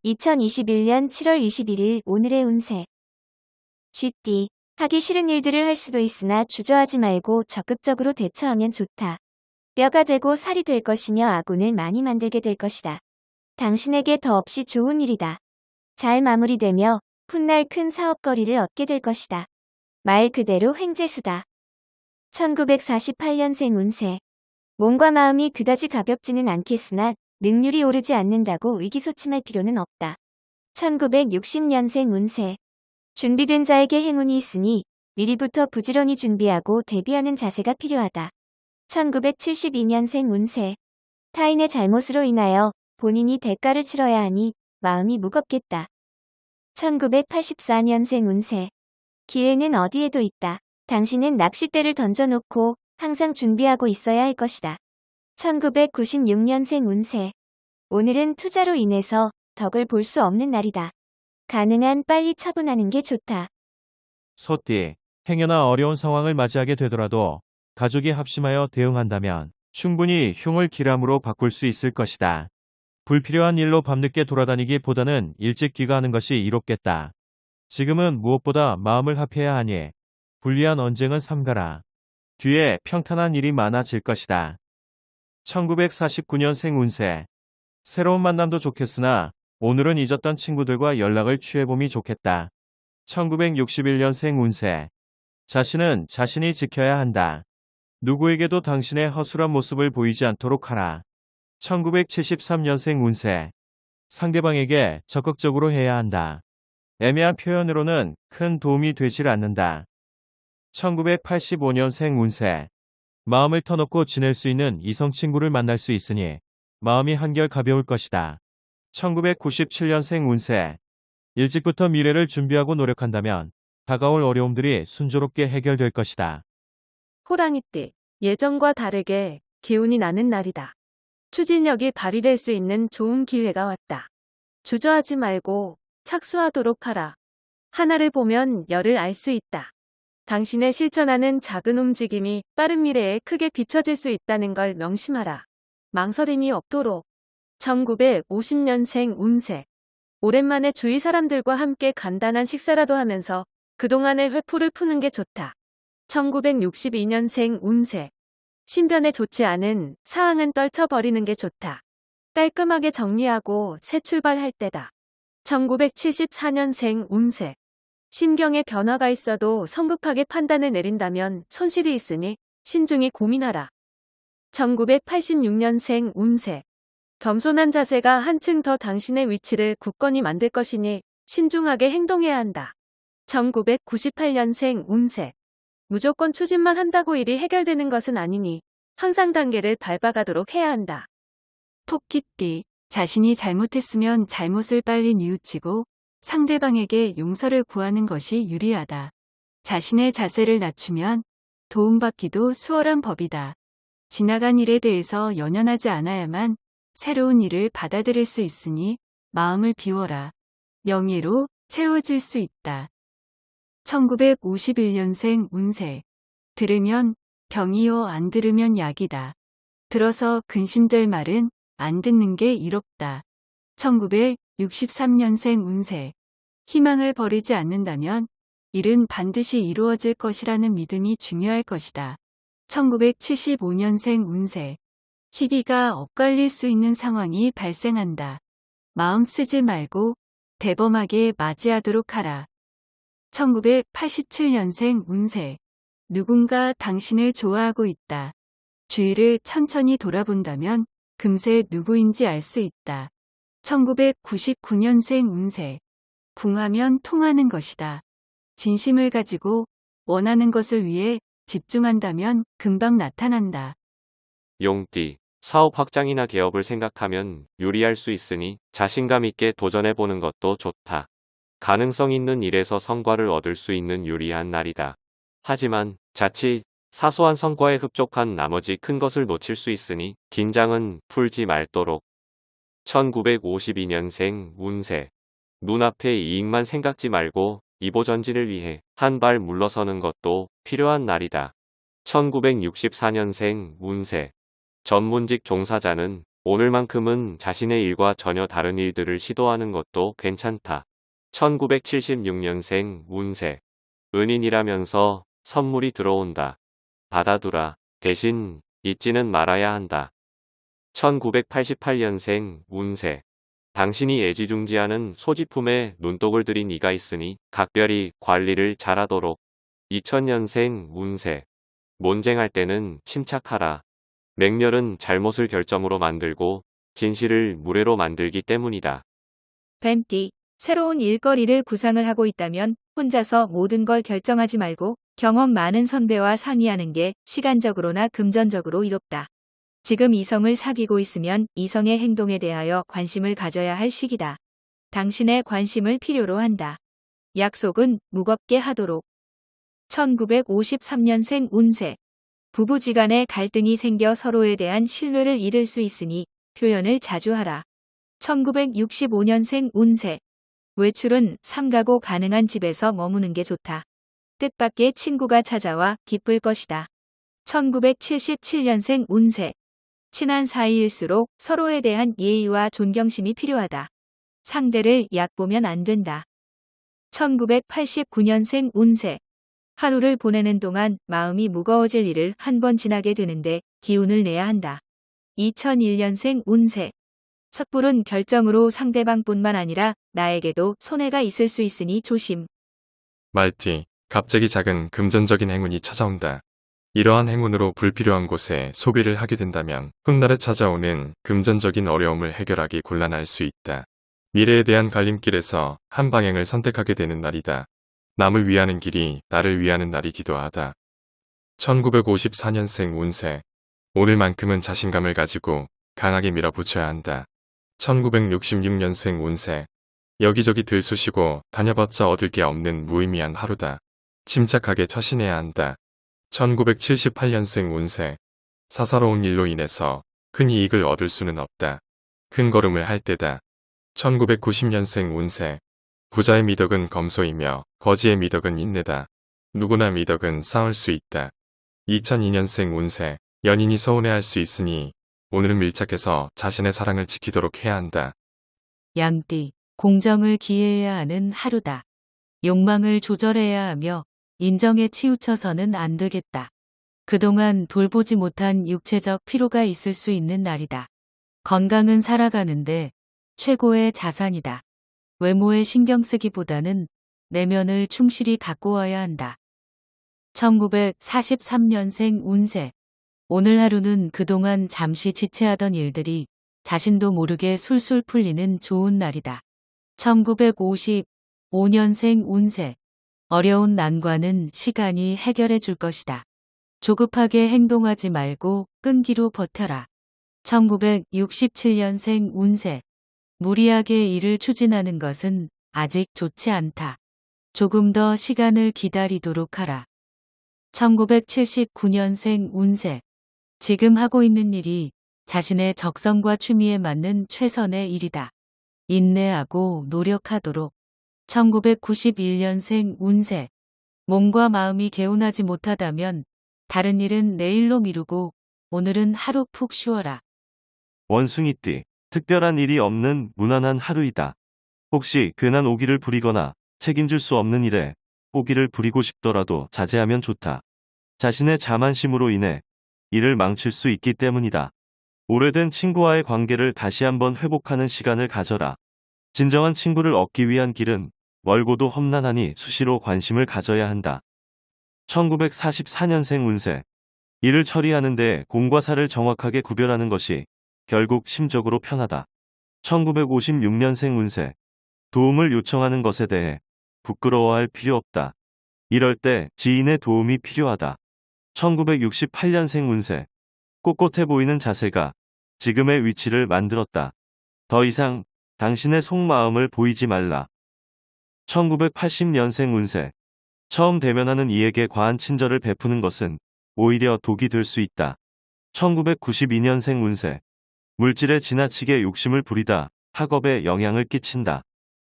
2021년 7월 21일 오늘의 운세. 쥐띠. 하기 싫은 일들을 할 수도 있으나 주저하지 말고 적극적으로 대처하면 좋다. 뼈가 되고 살이 될 것이며 아군을 많이 만들게 될 것이다. 당신에게 더없이 좋은 일이다. 잘 마무리되며 훗날 큰 사업거리를 얻게 될 것이다. 말 그대로 횡재수다. 1948년생 운세. 몸과 마음이 그다지 가볍지는 않겠으나 능률이 오르지 않는다고 의기소침할 필요는 없다. 1960년생 운세. 준비된 자에게 행운이 있으니 미리부터 부지런히 준비하고 대비하는 자세가 필요하다. 1972년생 운세. 타인의 잘못으로 인하여 본인이 대가를 치러야 하니 마음이 무겁겠다. 1984년생 운세. 기회는 어디에도 있다. 당신은 낚싯대를 던져놓고 항상 준비하고 있어야 할 것이다. 1996년생 운세. 오늘은 투자로 인해서 덕을 볼 수 없는 날이다. 가능한 빨리 처분하는 게 좋다. 소띠, 행여나 어려운 상황을 맞이하게 되더라도 가족이 합심하여 대응한다면 충분히 흉을 기람으로 바꿀 수 있을 것이다. 불필요한 일로 밤늦게 돌아다니기보다는 일찍 귀가하는 것이 이롭겠다. 지금은 무엇보다 마음을 합해야 하니 불리한 언쟁은 삼가라. 뒤에 평탄한 일이 많아질 것이다. 1949년생 운세. 새로운 만남도 좋겠으나 오늘은 잊었던 친구들과 연락을 취해봄이 좋겠다. 1961년생 운세. 자신은 자신이 지켜야 한다. 누구에게도 당신의 허술한 모습을 보이지 않도록 하라. 1973년생 운세. 상대방에게 적극적으로 해야 한다. 애매한 표현으로는 큰 도움이 되질 않는다. 1985년생 운세. 마음을 터놓고 지낼 수 있는 이성 친구를 만날 수 있으니 마음이 한결 가벼울 것이다. 1997년생 운세. 일찍부터 미래를 준비하고 노력한다면 다가올 어려움들이 순조롭게 해결될 것이다. 호랑이띠. 예전과 다르게 기운이 나는 날이다. 추진력이 발휘될 수 있는 좋은 기회가 왔다. 주저하지 말고 착수하도록 하라. 하나를 보면 열을 알 수 있다. 당신의 실천하는 작은 움직임이 빠른 미래에 크게 비춰질 수 있다는 걸 명심하라. 망설임이 없도록. 1950년생 운세. 오랜만에 주위 사람들과 함께 간단한 식사라도 하면서 그동안의 회포를 푸는 게 좋다. 1962년생 운세. 신변에 좋지 않은 사항은 떨쳐버리는 게 좋다. 깔끔하게 정리하고 새 출발할 때다. 1974년생 운세. 심경에 변화가 있어도 성급하게 판단을 내린다면 손실이 있으니 신중히 고민하라. 1986년생 운세. 겸손한 자세가 한층 더 당신의 위치를 굳건히 만들 것이니 신중하게 행동해야 한다. 1998년생 운세. 무조건 추진만 한다고 일이 해결되는 것은 아니니 항상 단계를 밟아가도록 해야 한다. 토끼띠. 자신이 잘못했으면 잘못을 빨리 뉘우치고 상대방에게 용서를 구하는 것이 유리하다. 자신의 자세를 낮추면 도움받기도 수월한 법이다. 지나간 일에 대해서 연연하지 않아야만 새로운 일을 받아들일 수 있으니 마음을 비워라. 명예로 채워질 수 있다. 1951년생 운세. 들으면 병이요 안 들으면 약이다. 들어서 근심될 말은 안 듣는 게 이롭다. 1963년생 운세. 희망을 버리지 않는다면 일은 반드시 이루어질 것이라는 믿음이 중요할 것이다. 1975년생 운세. 희비가 엇갈릴 수 있는 상황이 발생한다. 마음 쓰지 말고 대범하게 맞이하도록 하라. 1987년생 운세. 누군가 당신을 좋아하고 있다. 주위를 천천히 돌아본다면 금세 누구인지 알 수 있다. 1999년생 운세. 궁하면 통하는 것이다. 진심을 가지고 원하는 것을 위해 집중한다면 금방 나타난다. 용띠. 사업 확장이나 개업을 생각하면 유리할 수 있으니 자신감 있게 도전해보는 것도 좋다. 가능성 있는 일에서 성과를 얻을 수 있는 유리한 날이다. 하지만 자칫 사소한 성과에 흡족한 나머지 큰 것을 놓칠 수 있으니 긴장은 풀지 말도록. 1952년생 운세. 눈앞의 이익만 생각지 말고 이보전진을 위해 한 발 물러서는 것도 필요한 날이다. 1964년생 운세. 전문직 종사자는 오늘만큼은 자신의 일과 전혀 다른 일들을 시도하는 것도 괜찮다. 1976년생 운세. 은인이라면서 선물이 들어온다. 받아두라. 대신 잊지는 말아야 한다. 1988년생 운세. 당신이 애지중지하는 소지품에 눈독을 들인 이가 있으니 각별히 관리를 잘하도록. 2000년생 운세. 논쟁할 때는 침착하라. 맹렬은 잘못을 결점으로 만들고 진실을 무례로 만들기 때문이다. 뱀띠, 새로운 일거리를 구상을 하고 있다면 혼자서 모든 걸 결정하지 말고 경험 많은 선배와 상의하는 게 시간적으로나 금전적으로 이롭다. 지금 이성을 사귀고 있으면 이성의 행동에 대하여 관심을 가져야 할 시기다. 당신의 관심을 필요로 한다. 약속은 무겁게 하도록. 1953년생 운세. 부부지간에 갈등이 생겨 서로에 대한 신뢰를 잃을 수 있으니 표현을 자주 하라. 1965년생 운세. 외출은 삼가고 가능한 집에서 머무는 게 좋다. 뜻밖의 친구가 찾아와 기쁠 것이다. 1977년생 운세. 친한 사이일수록 서로에 대한 예의와 존경심이 필요하다. 상대를 얕보면 안 된다. 1989년생 운세. 하루를 보내는 동안 마음이 무거워질 일을 한 번 지나게 되는데 기운을 내야 한다. 2001년생 운세. 섣부른 결정으로 상대방뿐만 아니라 나에게도 손해가 있을 수 있으니 조심. 말띠, 갑자기 작은 금전적인 행운이 찾아온다. 이러한 행운으로 불필요한 곳에 소비를 하게 된다면 훗날에 찾아오는 금전적인 어려움을 해결하기 곤란할 수 있다. 미래에 대한 갈림길에서 한 방향을 선택하게 되는 날이다. 남을 위하는 길이 나를 위하는 날이기도 하다. 1954년생 운세. 오늘만큼은 자신감을 가지고 강하게 밀어붙여야 한다. 1966년생 운세. 여기저기 들쑤시고 다녀봤자 얻을 게 없는 무의미한 하루다. 침착하게 처신해야 한다. 1978년생 운세. 사사로운 일로 인해서 큰 이익을 얻을 수는 없다. 큰 걸음을 할 때다. 1990년생 운세. 부자의 미덕은 검소이며 거지의 미덕은 인내다. 누구나 미덕은 쌓을 수 있다. 2002년생 운세. 연인이 서운해할 수 있으니 오늘은 밀착해서 자신의 사랑을 지키도록 해야 한다. 양띠, 공정을 기해야 하는 하루다. 욕망을 조절해야 하며 인정에 치우쳐서는 안 되겠다. 그동안 돌보지 못한 육체적 피로가 있을 수 있는 날이다. 건강은 살아가는데 최고의 자산이다. 외모에 신경 쓰기보다는 내면을 충실히 가꾸어야 한다. 1943년생 운세. 오늘 하루는 그동안 잠시 지체하던 일들이 자신도 모르게 술술 풀리는 좋은 날이다. 1955년생 운세. 어려운 난관은 시간이 해결해 줄 것이다. 조급하게 행동하지 말고 끈기로 버텨라. 1967년생 운세. 무리하게 일을 추진하는 것은 아직 좋지 않다. 조금 더 시간을 기다리도록 하라. 1979년생 운세. 지금 하고 있는 일이 자신의 적성과 취미에 맞는 최선의 일이다. 인내하고 노력하도록. 1991년생 운세. 몸과 마음이 개운하지 못하다면 다른 일은 내일로 미루고 오늘은 하루 푹 쉬어라. 원숭이띠. 특별한 일이 없는 무난한 하루이다. 혹시 괜한 오기를 부리거나 책임질 수 없는 일에 오기를 부리고 싶더라도 자제하면 좋다. 자신의 자만심으로 인해 일을 망칠 수 있기 때문이다. 오래된 친구와의 관계를 다시 한번 회복하는 시간을 가져라. 진정한 친구를 얻기 위한 길은 멀고도 험난하니 수시로 관심을 가져야 한다. 1944년생 운세. 일을 처리하는 데 공과 사를 정확하게 구별하는 것이 결국 심적으로 편하다. 1956년생 운세. 도움을 요청하는 것에 대해 부끄러워할 필요 없다. 이럴 때 지인의 도움이 필요하다. 1968년생 운세. 꼿꼿해 보이는 자세가 지금의 위치를 만들었다. 더 이상 당신의 속마음을 보이지 말라. 1980년생 운세. 처음 대면하는 이에게 과한 친절을 베푸는 것은 오히려 독이 될 수 있다. 1992년생 운세. 물질에 지나치게 욕심을 부리다 학업에 영향을 끼친다.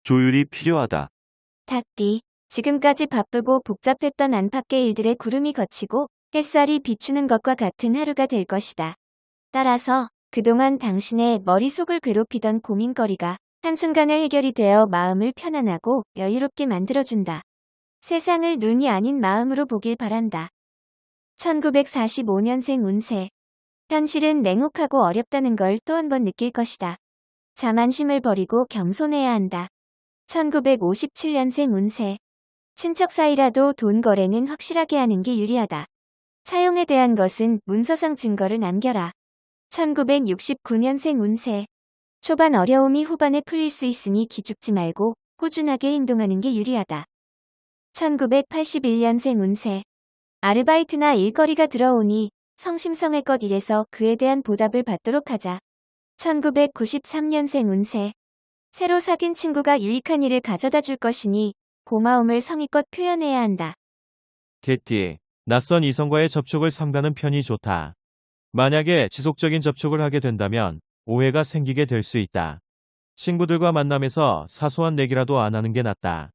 조율이 필요하다. 닭띠, 지금까지 바쁘고 복잡했던 안팎의 일들에 구름이 걷히고 햇살이 비추는 것과 같은 하루가 될 것이다. 따라서 그동안 당신의 머릿속을 괴롭히던 고민거리가 한순간에 해결이 되어 마음을 편안하고 여유롭게 만들어준다. 세상을 눈이 아닌 마음으로 보길 바란다. 1945년생 운세. 현실은 냉혹하고 어렵다는 걸 또 한 번 느낄 것이다. 자만심을 버리고 겸손해야 한다. 1957년생 운세. 친척 사이라도 돈 거래는 확실하게 하는 게 유리하다. 차용에 대한 것은 문서상 증거를 남겨라. 1969년생 운세. 초반 어려움이 후반에 풀릴 수 있으니 기죽지 말고 꾸준하게 행동하는 게 유리하다. 1981년생 운세. 아르바이트나 일거리가 들어오니 성심성의껏 일해서 그에 대한 보답을 받도록 하자. 1993년생 운세. 새로 사귄 친구가 유익한 일을 가져다 줄 것이니 고마움을 성의껏 표현해야 한다. 개띠, 낯선 이성과의 접촉을 삼가는 편이 좋다. 만약에 지속적인 접촉을 하게 된다면 오해가 생기게 될 수 있다. 친구들과 만남에서 사소한 내기라도 안 하는 게 낫다.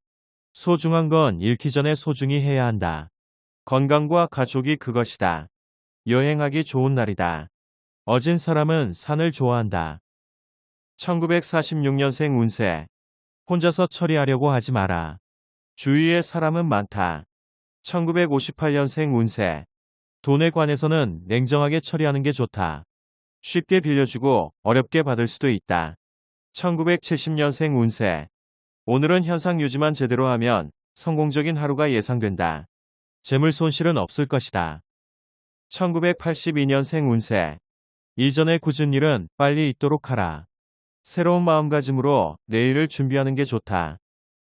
소중한 건 잃기 전에 소중히 해야 한다. 건강과 가족이 그것이다. 여행하기 좋은 날이다. 어진 사람은 산을 좋아한다. 1946년생 운세. 혼자서 처리하려고 하지 마라. 주위에 사람은 많다. 1958년생 운세. 돈에 관해서는 냉정하게 처리하는 게 좋다. 쉽게 빌려주고 어렵게 받을 수도 있다. 1970년생 운세. 오늘은 현상 유지만 제대로 하면 성공적인 하루가 예상된다. 재물 손실은 없을 것이다. 1982년생 운세. 이전에 굳은 일은 빨리 잊도록 하라. 새로운 마음가짐으로 내일을 준비하는 게 좋다.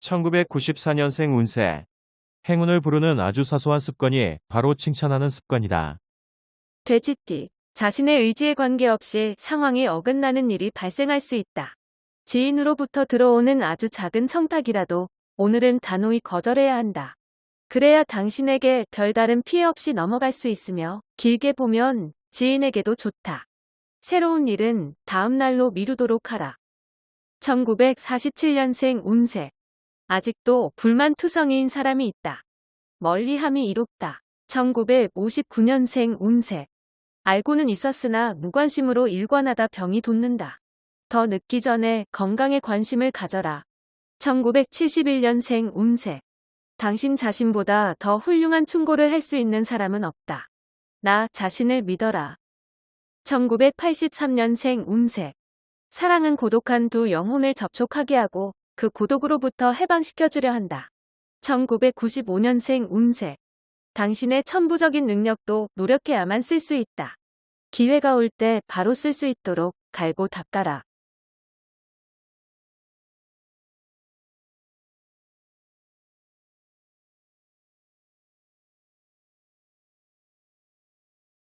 1994년생 운세. 행운을 부르는 아주 사소한 습관이 바로 칭찬하는 습관이다. 돼지띠. 자신의 의지에 관계없이 상황이 어긋나는 일이 발생할 수 있다. 지인으로부터 들어오는 아주 작은 청탁이라도 오늘은 단호히 거절해야 한다. 그래야 당신에게 별다른 피해 없이 넘어갈 수 있으며 길게 보면 지인에게도 좋다. 새로운 일은 다음 날로 미루도록 하라. 1947년생 운세. 아직도 불만투성이인 사람이 있다. 멀리함이 이롭다. 1959년생 운세. 알고는 있었으나 무관심으로 일관하다 병이 돋는다. 더 늦기 전에 건강에 관심을 가져라. 1971년생 운세. 당신 자신보다 더 훌륭한 충고를 할 수 있는 사람은 없다. 나 자신을 믿어라. 1983년생 운세. 사랑은 고독한 두 영혼을 접촉하게 하고 그 고독으로부터 해방시켜주려 한다. 1995년생 운세. 당신의 천부적인 능력도 노력해야만 쓸 수 있다. 기회가 올 때 바로 쓸 수 있도록 갈고 닦아라.